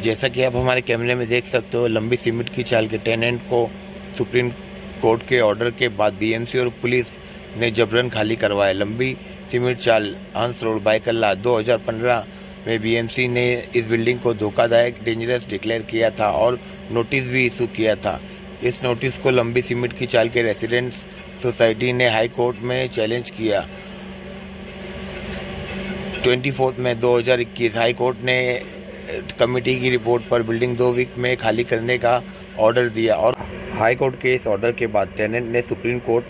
जैसा कि आप हमारे कैमरे में देख सकते हो, लंबी सीमेंट की चाल के टेनेंट को सुप्रीम कोर्ट के ऑर्डर के बाद बीएमसी और पुलिस ने जबरन खाली करवाया। लंबी सीमेंट चाल हंस रोड बाइकल्ला 2015 में बीएमसी ने इस बिल्डिंग को धोखादायक डेंजरस डिक्लेयर किया था और नोटिस भी इशू किया था। इस नोटिस को लंबी सीमेंट की चाल के रेसिडेंट्स सोसाइटी ने हाई कोर्ट में चैलेंज किया। 24 मई 2021 हाई कोर्ट ने कमेटी की रिपोर्ट पर बिल्डिंग 2 वीक में खाली करने का ऑर्डर दिया और हाई कोर्ट के इस ऑर्डर के बाद टेनेंट ने सुप्रीम कोर्ट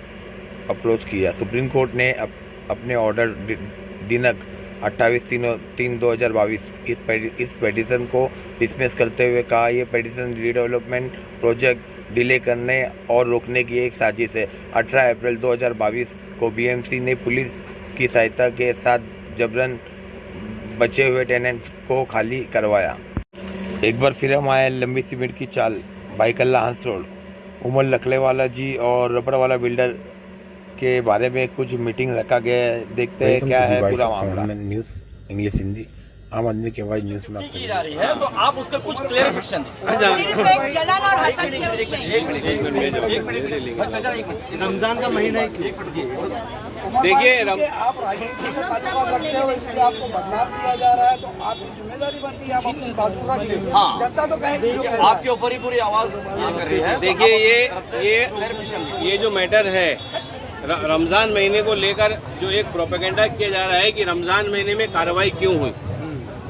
अप्रोच किया। सुप्रीम कोर्ट ने अपने ऑर्डर दिनांक 28/3/2022 इस पेटिशन को डिसमिस करते हुए कहा, यह पेटिशन रीडेवलपमेंट प्रोजेक्ट डिले करने और रोकने की एक साजिश है। 18 अप्रैल 2022 को बीएमसी ने पुलिस की सहायता के साथ जबरन बचे हुए टेनेंट्स को खाली करवाया। एक बार फिर हम आए लंबी सीमेंट की चाल बाइकल्ला हंस रोड, उमर लकड़ेवाला जी और रबड़ वाला बिल्डर के बारे में कुछ मीटिंग रखा गया है। देखते हैं क्या है पूरा मामला। न्यूज़ इंग्लिश हिंदी आम आदमी के आवाज न्यूज़ में की जा रही है, तो आप उसका कुछ क्लेरिफिकेशन रमजान का महीना देखिए, आप राजनीति से ताल्लुकात रखते हो, इसलिए आपको बदनाम किया जा रहा है, तो आपकी जिम्मेदारी बनती है आप अपनी बाजू रख ले। जनता तो कहेगी जो आपके ऊपर ही पूरी आवाज कर रही है। देखिए ये जो मैटर है रमज़ान महीने को लेकर जो एक प्रोपेगेंडा किया जा रहा है कि रमज़ान महीने में कार्रवाई क्यों हुई,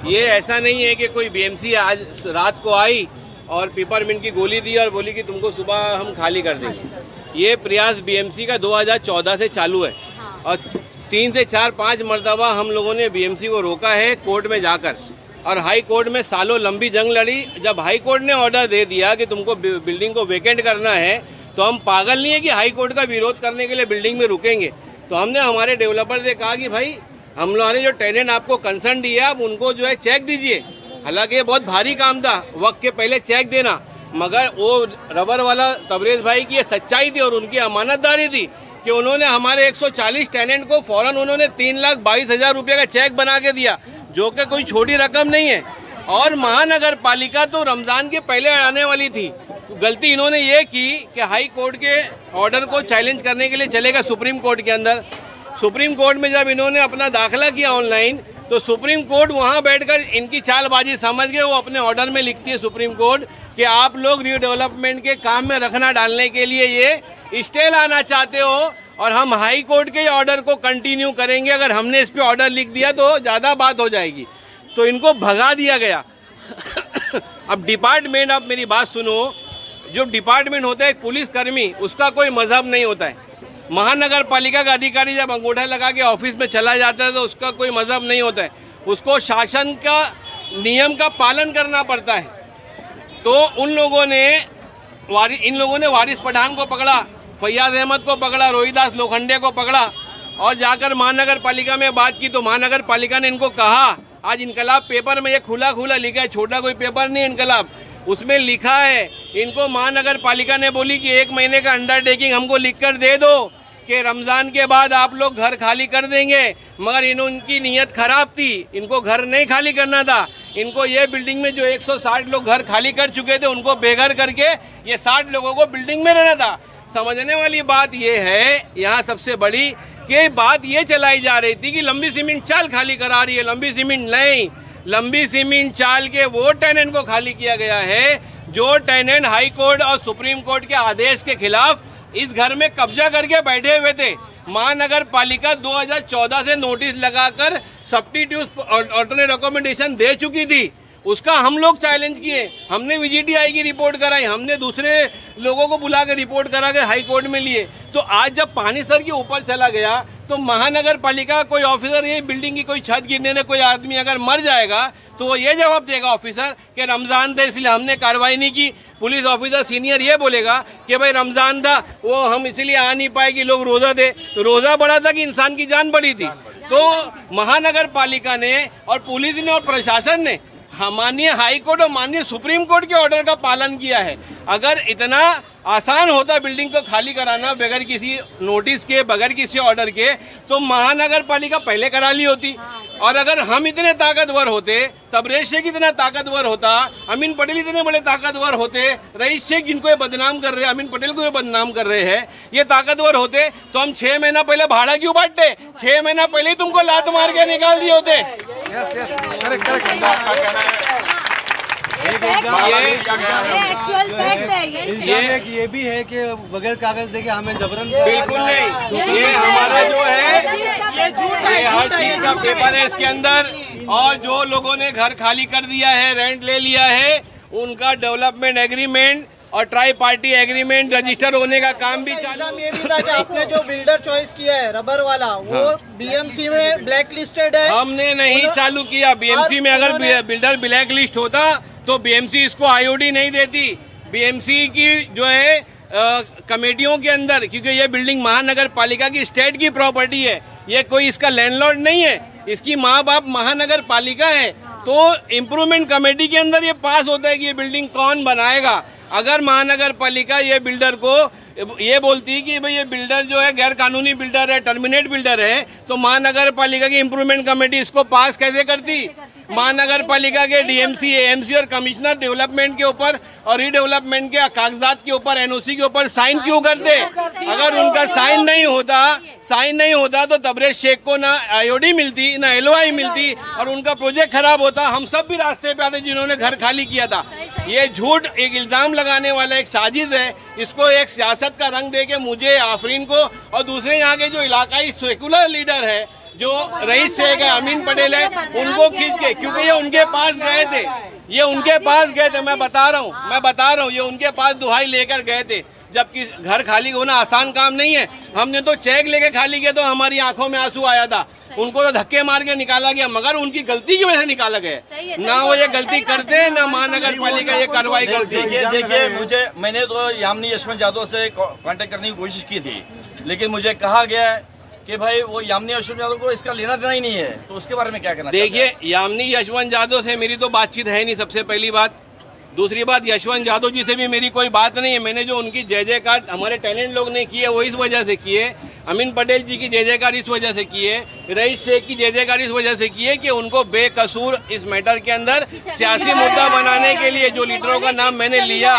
ये ऐसा नहीं है कि कोई बीएमसी आज रात को आई और पेपरमिंट की गोली दी और बोली कि तुमको सुबह हम खाली कर देंगे। ये प्रयास बीएमसी का 2014 से चालू है और 3 से 4-5 मरतबा हम लोगों ने बीएमसी को रोका है कोर्ट में जाकर, और हाई कोर्ट में सालों लंबी जंग लड़ी। जब हाई कोर्ट ने ऑर्डर दे दिया कि तुमको बिल्डिंग को वेकेंट करना है, तो हम पागल नहीं है कि हाई कोर्ट का विरोध करने के लिए बिल्डिंग में रुकेंगे। तो हमने हमारे डेवलपर से कहा कि भाई हम लोगों ने जो टेनेंट आपको कंसर्न दिया, आप उनको जो है चेक दीजिए। हालांकि ये बहुत भारी काम था, वक्त के पहले चेक देना, मगर वो रबर वाला तबरेज भाई की ये सच्चाई थी और उनकी अमानतदारी थी कि उन्होंने हमारे 140 टेनेंट को फौरन उन्होंने 3,22,000 रुपये का चेक बना के दिया, जो कि कोई छोटी रकम नहीं है। और महानगर पालिका तो रमज़ान के पहले आने वाली थी। गलती इन्होंने ये की कि हाई कोर्ट के ऑर्डर को चैलेंज करने के लिए चले गए सुप्रीम कोर्ट के अंदर। सुप्रीम कोर्ट में जब इन्होंने अपना दाखिला किया ऑनलाइन, तो सुप्रीम कोर्ट वहां बैठकर इनकी चालबाजी समझ गए। वो अपने ऑर्डर में लिखती है सुप्रीम कोर्ट कि आप लोग रीडेवलपमेंट के काम में रखना डालने के लिए ये स्टे लाना चाहते हो और हम हाई कोर्ट के ऑर्डर को कंटिन्यू करेंगे। अगर हमने इस पे ऑर्डर लिख दिया तो ज़्यादा बात हो जाएगी, तो इनको भगा दिया गया। अब डिपार्टमेंट, आप मेरी बात सुनो, जो डिपार्टमेंट होता है पुलिस कर्मी, उसका कोई मजहब नहीं होता है। महानगर पालिका का अधिकारी जब अंगूठा लगा के ऑफिस में चला जाता है तो उसका कोई मजहब नहीं होता है, उसको शासन का नियम का पालन करना पड़ता है। तो इन लोगों ने वारिस पठान को पकड़ा, फैयाज अहमद को पकड़ा, रोहिदास लोखंडे को पकड़ा और जाकर महानगर पालिका में बात की। तो महानगर पालिका ने इनको कहा, आज इनकलाब पेपर में ये खुला लिखा है, छोटा कोई पेपर नहीं इनकलाब, उसमें लिखा है। इनको महानगर पालिका ने बोली कि 1 महीने का अंडरटेकिंग हमको लिखकर दे दो कि रमज़ान के बाद आप लोग घर खाली कर देंगे, मगर इनकी नीयत खराब थी, इनको घर नहीं खाली करना था। इनको ये बिल्डिंग में जो 160 लोग घर खाली कर चुके थे उनको बेघर करके ये 60 लोगों को बिल्डिंग में रहना था। समझने वाली बात ये है यहाँ सबसे बड़ी कि बात ये चलाई जा रही थी कि लंबी सीमेंट चाल खाली करा रही है। लंबी सीमेंट नहीं, लंबी सीमेंट चाल के वो टेनेंट को खाली किया गया है जो टेनेंट हाई कोर्ट और सुप्रीम कोर्ट के आदेश के खिलाफ इस घर में कब्जा करके बैठे हुए थे। महानगर पालिका 2014 से नोटिस लगाकर सब्स्टिट्यूट अल्टरनेट अकोमोडेशन दे चुकी थी, उसका हम लोग चैलेंज किए। हमने VGTI की रिपोर्ट कराई, हमने दूसरे लोगों को बुला के रिपोर्ट करा के हाई कोर्ट में लिए। तो आज जब पानी सर के ऊपर चला गया तो महानगर पालिका का कोई ऑफिसर, ये बिल्डिंग की कोई छत गिरने में कोई आदमी अगर मर जाएगा तो वो ये जवाब देगा ऑफिसर कि रमज़ान था इसलिए हमने कार्रवाई नहीं की। पुलिस ऑफिसर सीनियर ये बोलेगा कि भाई रमज़ान था, वो हम इसलिए आ नहीं पाए कि लोग रोज़ा थे। तो रोज़ा बड़ा था कि इंसान की जान बड़ी थी। तो महानगर पालिका ने और पुलिस ने और प्रशासन ने माननीय हाई कोर्ट और माननीय सुप्रीम कोर्ट के ऑर्डर का पालन किया है। अगर इतना आसान होता बिल्डिंग को खाली कराना बगैर किसी नोटिस के, बगैर किसी ऑर्डर के, तो महानगर पालिका पहले करा ली होती। और अगर हम इतने ताकतवर होते, तबरेज शेख इतना ताकतवर होता, अमीन पटेल इतने बड़े ताकतवर होते, रईस शेख जिनको ये बदनाम कर रहे हैं, अमीन पटेल को ये बदनाम कर रहे हैं, ये ताकतवर होते तो हम 6 महीना पहले भाड़ा क्यों बांटते? 6 महीना पहले ही तुमको लात मार के निकाल दिए होते। ये भी है कि बगैर कागज देके हमें जबरन, बिल्कुल नहीं, ये हमारा जो है ये हर चीज का पेपर है इसके अंदर। और जो लोगों ने घर खाली कर दिया है, रेंट ले लिया है, उनका डेवलपमेंट एग्रीमेंट और ट्राई पार्टी एग्रीमेंट रजिस्टर होने का काम भी चालू। ये भी था कि आपने जो बिल्डर चॉइस किया है रबर वाला, वो बीएमसी में ब्लैक लिस्टेड है। हमने नहीं चालू किया। बीएमसी में अगर बिल्डर ब्लैक लिस्ट होता तो बीएमसी इसको आईओडी नहीं देती। बीएमसी की जो है कमेटियों के अंदर, क्योंकि ये बिल्डिंग महानगर पालिका की स्टेट की प्रॉपर्टी है, ये कोई इसका लैंडलॉर्ड नहीं है, इसकी माँ बाप महानगर पालिका है, तो इम्प्रूवमेंट कमेटी के अंदर ये पास होता है कि ये बिल्डिंग कौन बनाएगा। अगर महानगर पालिका ये बिल्डर को ये बोलती कि भाई ये बिल्डर जो है गैर कानूनी बिल्डर है, टर्मिनेट बिल्डर है, तो महानगर पालिका की इम्प्रूवमेंट कमेटी इसको पास कैसे करती? महानगर पालिका के डीएमसी, एएमसी और कमिश्नर डेवलपमेंट के ऊपर और रीडेवलपमेंट के कागजात के ऊपर, एनओसी के ऊपर साइन क्यों करते? अगर उनका साइन नहीं होता तो तबरेज शेख को ना आईओडी मिलती, ना एलओआई मिलती और उनका प्रोजेक्ट खराब होता। हम सब भी रास्ते पे आते जिन्होंने घर खाली किया था। ये झूठ, एक इल्जाम लगाने वाला एक साजिश है। इसको एक सियासत का रंग देके मुझे, आफरीन को और दूसरे यहाँ के जो इलाकाई सेकुलर लीडर है, जो रईस शेख है, अमीन पटेल है, उनको खींच के, क्योंकि ये उनके पास गए थे, मैं बता रहा हूँ, ये उनके पास दुहाई लेकर गए थे। जबकि घर खाली होना आसान काम नहीं है। हमने तो चेक लेके खाली किया तो हमारी आंखों में आंसू आया था। उनको तो धक्के मार के निकाला गया, मगर उनकी गलती की वजह से निकाला गया। ना वो ये गलती करते, ना महानगर पालिका ये कार्रवाई करती। देखिए मैंने तो यामिनी यशवंत यादव से कांटेक्ट करने की कोशिश की थी, लेकिन मुझे कहा गया कि भाई वो यामिनी यशवंत यादव को इसका लेना देना ही नहीं है। तो उसके बारे में क्या कहना? देखिए, यामिनी यशवंत यादव से मेरी तो बातचीत है नहीं, सबसे पहली बात। दूसरी बात, यशवंत यादव जी से भी मेरी कोई बात नहीं है। मैंने जो उनकी जय जयकार हमारे टैलेंट लोग ने किए वो इस वजह से किए, अमीन पटेल जी की जय जयकार इस वजह से किए, रईस शेख की जय जयकार इस वजह से किए कि उनको बेकसूर इस मैटर के अंदर सियासी मुद्दा बनाने के लिए जो लीडरों का नाम मैंने लिया,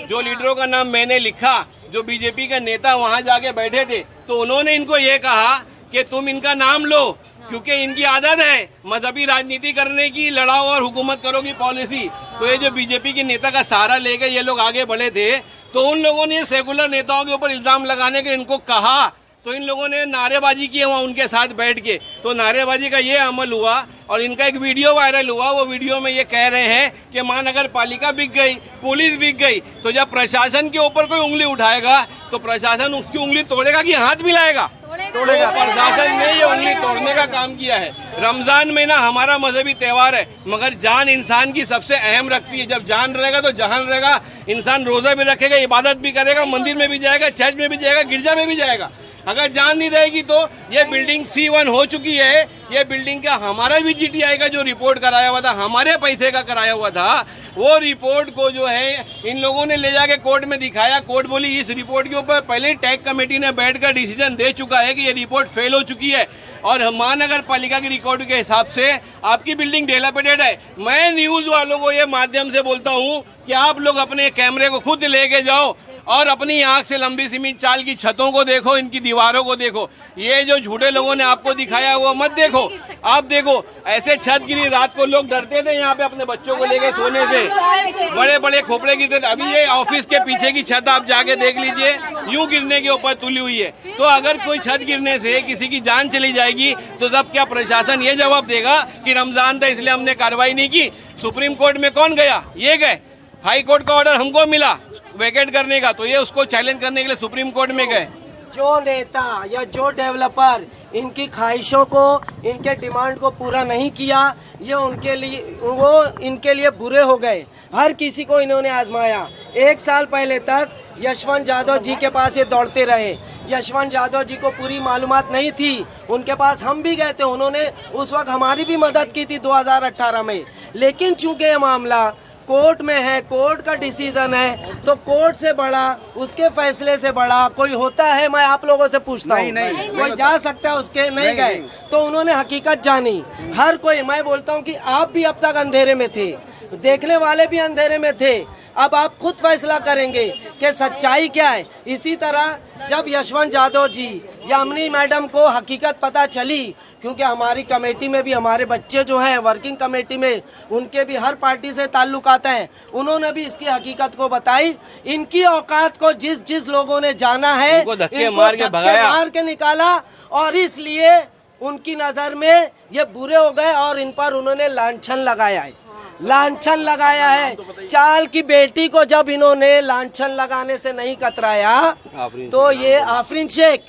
जो लीडरों का नाम मैंने लिखा, जो बीजेपी के नेता वहां जाके बैठे थे, तो उन्होंने इनको ये कहा कि तुम इनका नाम लो, क्योंकि इनकी आदत है मजहबी राजनीति करने की, लड़ाओ और हुकूमत करो की पॉलिसी। तो ये जो बीजेपी के नेता का सहारा लेकर ये लोग आगे बढ़े थे, तो उन लोगों ने सेकुलर नेताओं के ऊपर इल्जाम लगाने के इनको कहा, तो इन लोगों ने नारेबाजी की वहाँ उनके साथ बैठ के। तो नारेबाजी का ये अमल हुआ और इनका एक वीडियो वायरल हुआ। वो वीडियो में ये कह रहे हैं कि महानगर पालिका बिक गई, पुलिस बिक गई। तो जब प्रशासन के ऊपर कोई उंगली उठाएगा तो प्रशासन उसकी उंगली तोड़ेगा कि हाथ मिलाएगा? तोड़ेगा। प्रशासन ने ये उंगली तोड़ने का काम किया है। रमजान महीना हमारा मजहबी त्यौहार है, मगर जान इंसान की सबसे अहम रखती है। जब जान रहेगा तो जहान रहेगा। इंसान रोजा भी रखेगा, इबादत भी करेगा, मंदिर में भी जाएगा, चर्च में भी जाएगा, गिरजा में भी जाएगा। अगर जान नहीं रहेगी तो ये बिल्डिंग C1 हो चुकी है। ये बिल्डिंग का हमारा भी GTI का जो रिपोर्ट कराया हुआ था, हमारे पैसे का कराया हुआ था, वो रिपोर्ट को जो है इन लोगों ने ले जाके कोर्ट में दिखाया। कोर्ट बोली इस रिपोर्ट के ऊपर पहले ही टैग कमेटी ने बैठकर डिसीजन दे चुका है कि ये रिपोर्ट फेल हो चुकी है और महानगर पालिका की रिकॉर्ड के हिसाब से आपकी बिल्डिंग डेलापेटेड है। मैं न्यूज वालों को ये माध्यम से बोलता हूँ कि आप लोग अपने कैमरे को खुद लेके जाओ और अपनी आंख से लंबी सीमेंट चाल की छतों को देखो, इनकी दीवारों को देखो। ये जो झूठे लोगों ने आपको दिखाया वो मत देखो। आप देखो ऐसे छत गिरी, रात को लोग डरते थे यहाँ पे अपने बच्चों को लेके सोने से, बड़े बड़े खोपड़े गिरते थे। अभी ये ऑफिस के पीछे की छत आप जाके देख लीजिए, यूं गिरने के ऊपर तुली हुई है। तो अगर कोई छत गिरने से किसी की जान चली जाएगी तो तब क्या प्रशासन ये जवाब देगा कि रमजान था इसलिए हमने कार्रवाई नहीं की? सुप्रीम कोर्ट में कौन गया? ये गए। हाई कोर्ट का ऑर्डर हमको मिला वेकेट करने का, तो ये उसको चैलेंज करने के लिए सुप्रीम कोर्ट में गए। जो नेता या जो डेवलपर इनकी ख्वाहिशों को, इनके डिमांड को पूरा नहीं किया, ये इनके लिए बुरे हो गए। हर किसी को इन्होंने आजमाया। 1 साल पहले तक यशवंत यादव जी के पास ये दौड़ते रहे। यशवंत यादव जी को पूरी मालूमात नहीं थी, उनके पास हम भी गए थे। उन्होंने उस वक्त हमारी भी मदद की थी 2018 में। लेकिन चूंकि ये मामला कोर्ट में है, कोर्ट का डिसीजन है, तो कोर्ट से बड़ा, उसके फैसले से बड़ा कोई होता है? मैं आप लोगों से पूछता हूँ, कोई जा सकता है उसके? नहीं गए तो उन्होंने हकीकत जानी। हर कोई, मैं बोलता हूँ कि आप भी अब तक अंधेरे में थे, देखने वाले भी अंधेरे में थे, अब आप खुद फैसला करेंगे कि सच्चाई क्या है। इसी तरह जब यशवंत यादव जी, यामिनी मैडम को हकीकत पता चली, क्योंकि हमारी कमेटी में भी हमारे बच्चे जो हैं वर्किंग कमेटी में, उनके भी हर पार्टी से ताल्लुकात हैं, उन्होंने भी इसकी हकीकत को बताई। इनकी औकात को जिस जिस लोगों ने जाना है, इनको धक्के मार के निकाला, और इसलिए उनकी नजर में ये बुरे हो गए और इन पर उन्होंने लांछन लगाया है। लांछन लगाया है। चाल की बेटी को जब इन्होंने लांछन लगाने से नहीं कतराया, तो ये आफरीन शेख,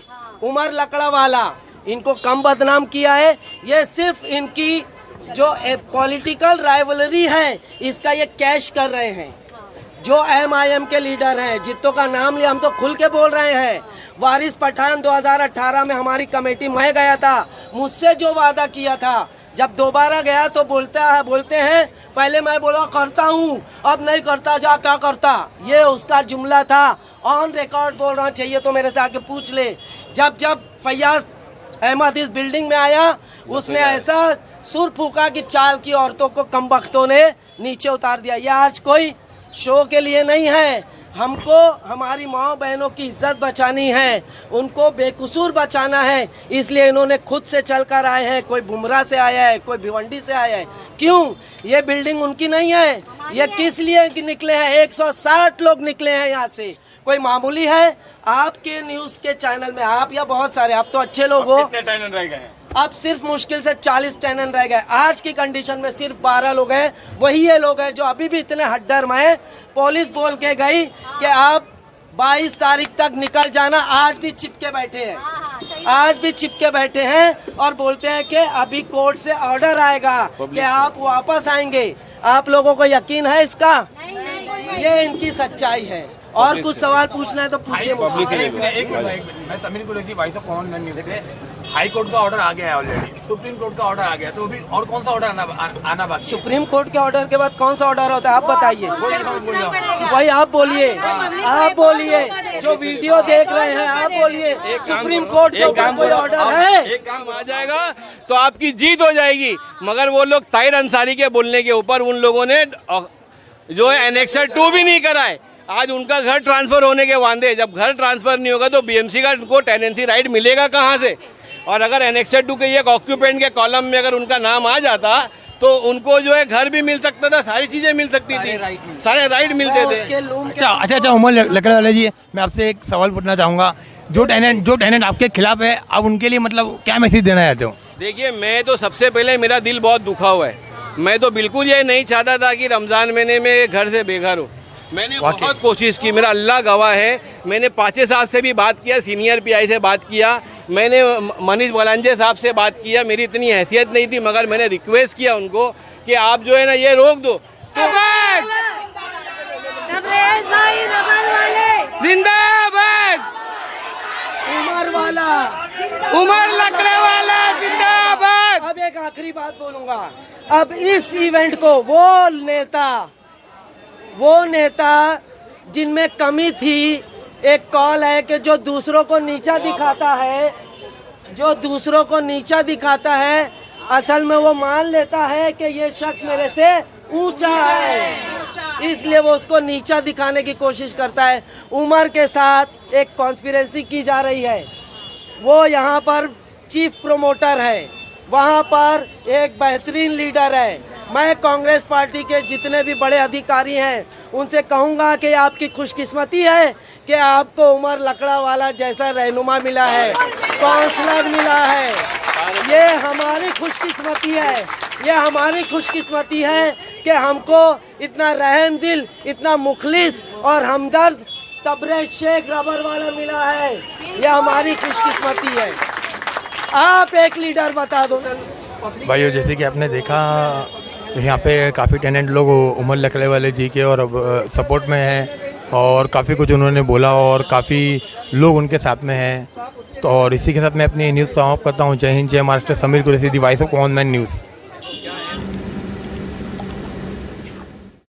उमर लकड़ा वाला, इनको कम बदनाम किया है। ये सिर्फ इनकी जो पॉलिटिकल राइवलरी है, इसका ये कैश कर रहे हैं। जो MIM के लीडर हैं, जितों का नाम लिया, हम तो खुल के बोल रहे हैं। वारिस पठान 2018 में हमारी कमेटी में गया था, मुझसे जो वादा किया था, जब दोबारा गया तो बोलते हैं पहले मैं बोला करता हूँ, अब नहीं करता, जा क्या करता, ये उसका जुमला था। ऑन रिकॉर्ड बोल रहा, चाहिए तो मेरे से आके पूछ ले। जब फैयाज अहमद इस बिल्डिंग में आया, उसने ऐसा सुर फूका कि चाल की औरतों को कमबख्तों ने नीचे उतार दिया। ये आज कोई शो के लिए नहीं है, हमको हमारी माँ बहनों की इज्जत बचानी है, उनको बेकसूर बचाना है, इसलिए इन्होंने खुद से चलकर आए हैं। कोई बुमरा से आया है, कोई भिवंडी से आया है। क्यों? ये बिल्डिंग उनकी नहीं है, ये किस लिए निकले हैं? 160 लोग निकले हैं यहाँ से, कोई मामूली है? आपके न्यूज के चैनल में आप या बहुत सारे, आप तो अच्छे लोग हो, कितने टेनेंट रह गए हैं? अब सिर्फ मुश्किल से 40 टेनेंट रह गए। आज की कंडीशन में सिर्फ 12 लोग हैं। वही ये लोग हैं जो अभी भी इतने हड्डर में, पुलिस बोल के गई कि आप 22 तारीख तक निकल जाना, आज भी चिपके बैठे हैं, आज भी चिपके बैठे हैं और बोलते हैं कि अभी कोर्ट से ऑर्डर आएगा कि आप वापस आएंगे। आप लोगों को यकीन है इसका? ये इनकी सच्चाई है। और कुछ सवाल पूछना है तो पूछिए मुझसे। मैं Sameer Qureshi, voice of common man news से। हाई कोर्ट का ऑर्डर आ गया है ऑलरेडी, सुप्रीम कोर्ट का ऑर्डर आ गया, तो अभी और कौन सा ऑर्डर आना बाकी? सुप्रीम कोर्ट के ऑर्डर के बाद कौन सा ऑर्डर होता है, आप बताइए। भाई आप बोलिए, आप बोलिए, जो वीडियो देख रहे हैं आप बोलिए, सुप्रीम कोर्ट के ऊपर कोई ऑर्डर है? एक काम आ जाएगा तो आपकी जीत हो जाएगी। मगर वो लोग ताहिर अंसारी के बोलने के ऊपर उन लोगों ने जो है एनेक्सर 2 भी नहीं कराए। आज उनका घर ट्रांसफर होने के वादे, जब घर ट्रांसफर नहीं होगा तो BMC का उनको टेनेंसी राइट मिलेगा कहाँ से? और अगर एनेक्सर 2 के एक ऑक्यूपेंट के कॉलम में अगर उनका नाम आ जाता तो उनको जो है घर भी मिल सकता था, सारी चीजें मिल सकती थी, सारे राइट मिलते थे। अच्छा उमर लकड़ा वाले जी, मैं आपसे एक सवाल पूछना चाहूँगा। जो टेनेंट आपके खिलाफ है, आप उनके लिए मतलब क्या मैसेज देना चाहते हो? देखिए, मैं तो सबसे पहले मेरा दिल बहुत दुखा हुआ है। मैं तो बिल्कुल ये नहीं चाहता था कि रमज़ान महीने में घर से बेघर हो। मैंने बहुत कोशिश की, मेरा अल्लाह गवाह है। मैंने 5 साल से भी बात किया, सीनियर PI से बात किया, मैंने मनीष वलांजे साहब से बात किया। मेरी इतनी हैसियत नहीं थी, मगर मैंने रिक्वेस्ट किया उनको कि आप जो है ना ये रोक दो। जिंदाबाद उमर वाला, उमर लकड़े वाला जिंदाबाद। अब एक आखिरी बात बोलूंगा। अब इस इवेंट को वो नेता जिनमें कमी थी, एक कॉल है कि जो दूसरों को नीचा दिखाता है, असल में वो मान लेता है कि ये शख्स मेरे से ऊंचा है, इसलिए वो उसको नीचा दिखाने की कोशिश करता है। उमर के साथ एक कॉन्स्पिरेसी की जा रही है। वो यहाँ पर चीफ प्रोमोटर है, वहाँ पर एक बेहतरीन लीडर है। मैं कांग्रेस पार्टी के जितने भी बड़े अधिकारी हैं उनसे कहूँगा कि आपकी खुशकिस्मती है कि आपको उमर लकड़ा वाला जैसा रहनुमा मिला है, काउंसलर मिला है। ये हमारी खुशकिस्मती है कि हमको इतना रहम दिल, इतना मुखलिस और हमदर्द तबरेज शेख रबर वाला मिला है। ये हमारी खुशकिस्मती है। आप एक लीडर बता दो भाइयों। जैसे कि आपने देखा, यहाँ पे काफ़ी टेनेंट लोग उमर लकड़े वाले जी के और सपोर्ट में हैं और काफ़ी कुछ उन्होंने बोला और काफ़ी लोग उनके साथ में हैं। तो और इसी के साथ मैं अपनी न्यूज़ समाप्त करता हूँ। जय हिंद, जय Maharashtra. Sameer Qureshi, voice of common man news.